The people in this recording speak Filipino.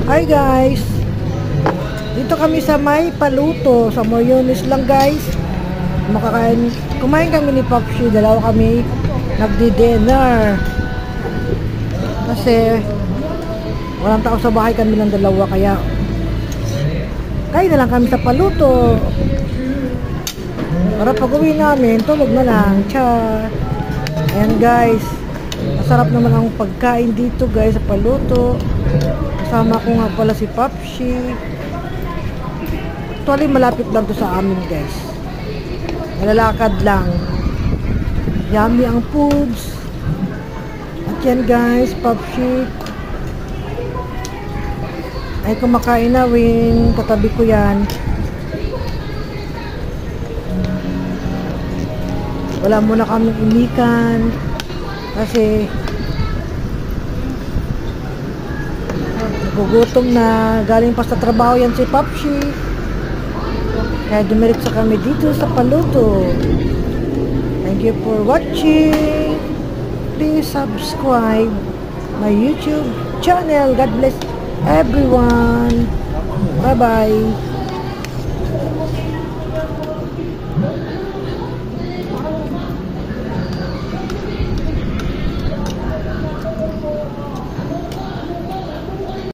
Hi guys, dito kami sa may paluto sa Moriones lang guys. Kumain kami ni Popshi, dalawa kami nagdi-dinner kasi walang tao sa bahay, kami lang dalawa, kaya kain na lang kami sa paluto para pag uwi namin tulog na lang. Char. Ayan guys, masarap naman ang pagkain dito guys sa paluto. Kasama ko nga pala si Popshi. Actually malapit lang to sa amin guys, nalalakad lang. Yummy ang foods. At yan guys, Popshi ay kumakain na rin, katabi ko yan. Wala muna kaming imikan kasi nagugutom na, galing pa sa trabaho yan si Popshi, kaya dumiretso kami dito sa paluto. Thank you for watching. Please subscribe my YouTube channel. God bless everyone. Bye bye.